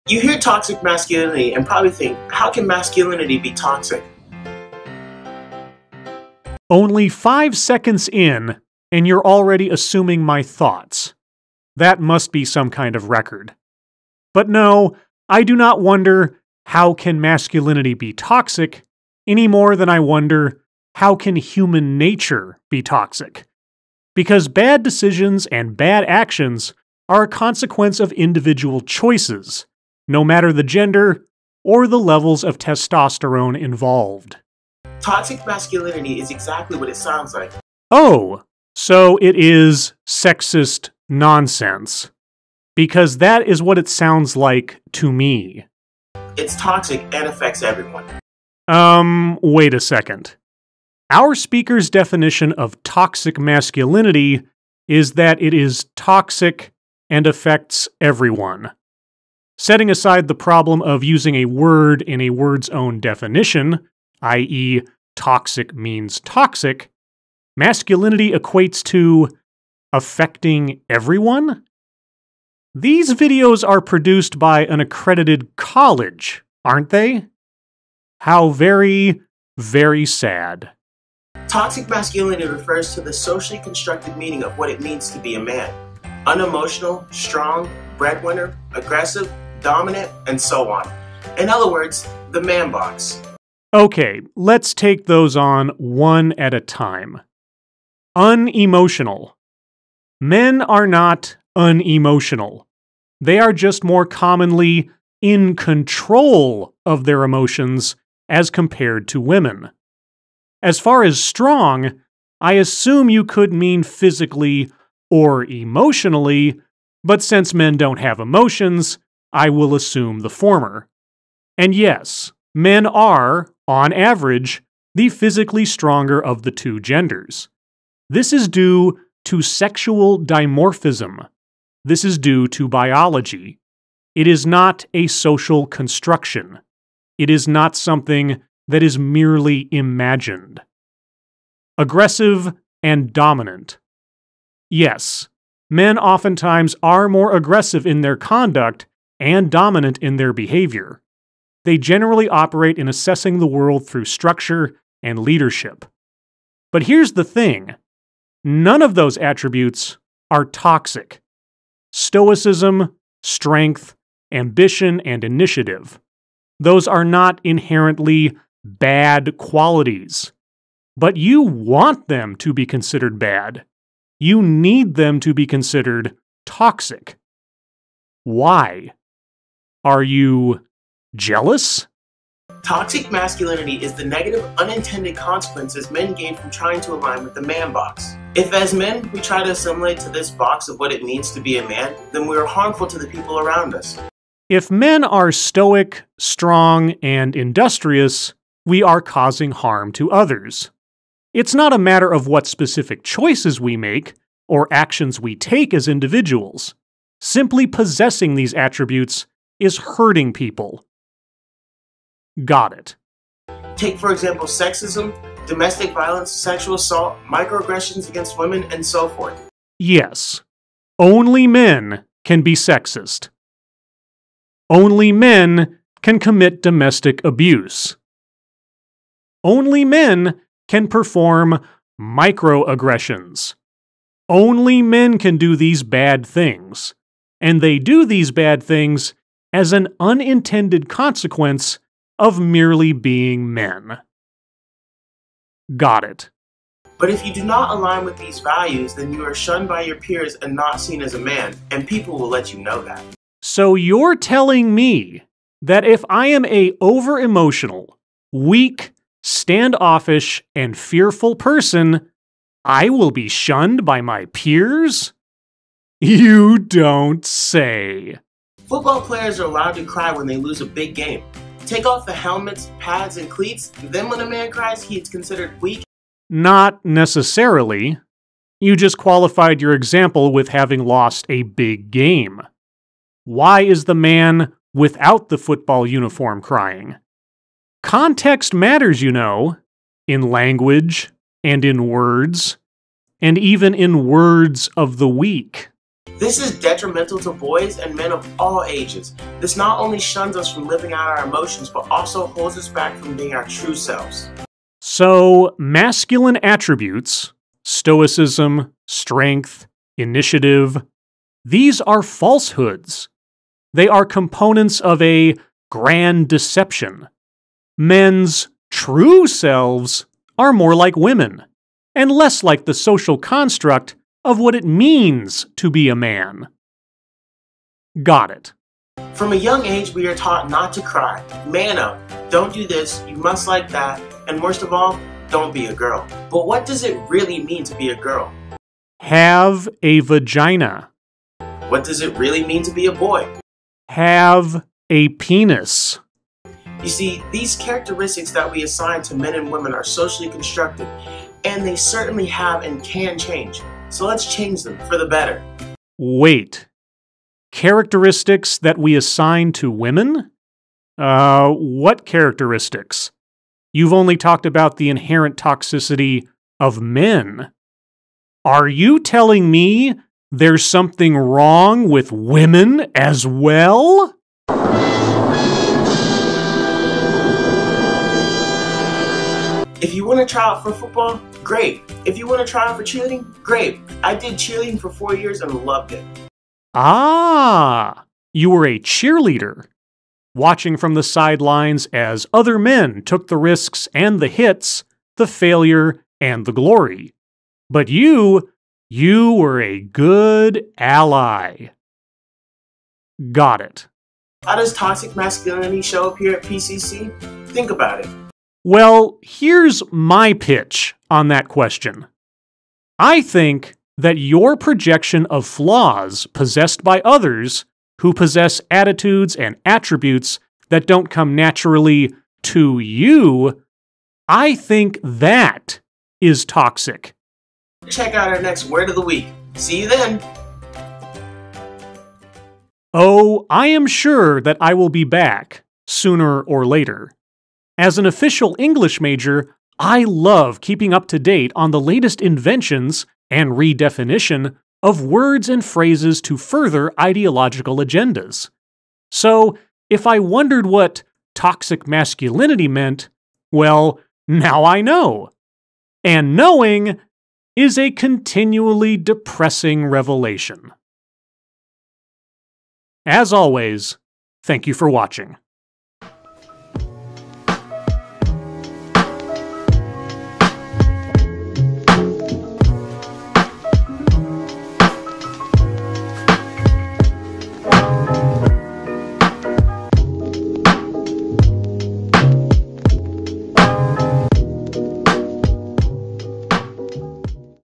You hear toxic masculinity and probably think, how can masculinity be toxic? Only 5 seconds in, and you're already assuming my thoughts. That must be some kind of record. But no, I do not wonder, how can masculinity be toxic, any more than I wonder, how can human nature be toxic? Because bad decisions and bad actions are a consequence of individual choices, no matter the gender or the levels of testosterone involved. Toxic masculinity is exactly what it sounds like. Oh, so it is sexist nonsense. Because that is what it sounds like to me. It's toxic and affects everyone. Wait a second. Our speaker's definition of toxic masculinity is that it is toxic and affects everyone. Setting aside the problem of using a word in a word's own definition, i.e., toxic means toxic, masculinity equates to affecting everyone? These videos are produced by an accredited college, aren't they? How very, very sad. Toxic masculinity refers to the socially constructed meaning of what it means to be a man. Unemotional, strong, breadwinner, aggressive, dominant, and so on. In other words, the man box. Okay, let's take those on one at a time. Unemotional. Men are not unemotional. They are just more commonly in control of their emotions as compared to women. As far as strong, I assume you could mean physically or emotionally, but since men don't have emotions, I will assume the former. And yes, men are, on average, the physically stronger of the two genders. This is due to sexual dimorphism. This is due to biology. It is not a social construction. It is not something that is merely imagined. Aggressive and dominant. Yes, men oftentimes are more aggressive in their conduct and dominant in their behavior. They generally operate in assessing the world through structure and leadership. But here's the thing. None of those attributes are toxic. Stoicism, strength, ambition, and initiative. Those are not inherently bad qualities. But you want them to be considered bad. You need them to be considered toxic. Why? Are you jealous? Toxic masculinity is the negative, unintended consequences men gain from trying to align with the man box. If as men, we try to assimilate to this box of what it means to be a man, then we are harmful to the people around us. If men are stoic, strong, and industrious, we are causing harm to others. It's not a matter of what specific choices we make or actions we take as individuals. Simply possessing these attributes is hurting people. Got it. Take, for example, sexism, domestic violence, sexual assault, microaggressions against women, and so forth. Yes. Only men can be sexist. Only men can commit domestic abuse. Only men can perform microaggressions. Only men can do these bad things. And they do these bad things as an unintended consequence of merely being men. Got it. But if you do not align with these values, then you are shunned by your peers and not seen as a man, and people will let you know that. So you're telling me that if I am a over-emotional, weak, standoffish, and fearful person, I will be shunned by my peers? You don't say. Football players are allowed to cry when they lose a big game. Take off the helmets, pads, and cleats, then when a man cries, he is considered weak? Not necessarily. You just qualified your example with having lost a big game. Why is the man without the football uniform crying? Context matters, you know, in language and in words, and even in words of the week. This is detrimental to boys and men of all ages. This not only shuns us from living out our emotions, but also holds us back from being our true selves. So, masculine attributes, stoicism, strength, initiative, these are falsehoods. They are components of a grand deception. Men's true selves are more like women, and less like the social construct of what it means to be a man. Got it. From a young age, we are taught not to cry. Man up. Don't do this. You must like that. And worst of all, don't be a girl. But what does it really mean to be a girl? Have a vagina. What does it really mean to be a boy? Have a penis. You see, these characteristics that we assign to men and women are socially constructed, and they certainly have and can change. So let's change them for the better. Wait. Characteristics that we assign to women? What characteristics? You've only talked about the inherent toxicity of men. Are you telling me there's something wrong with women as well? If you want to try out for football, great. If you want to try out for cheerleading, great. I did cheerleading for 4 years and loved it. Ah, you were a cheerleader, watching from the sidelines as other men took the risks and the hits, the failure and the glory. But you were a good ally. Got it. How does toxic masculinity show up here at PCC? Think about it. Well, here's my pitch on that question. I think that your projection of flaws possessed by others who possess attitudes and attributes that don't come naturally to you, I think that is toxic. Check out our next Word of the Week. See you then. Oh, I am sure that I will be back, sooner or later. As an official English major, I love keeping up to date on the latest inventions and redefinition of words and phrases to further ideological agendas. So, if I wondered what toxic masculinity meant, well, now I know. And knowing is a continually depressing revelation. As always, thank you for watching.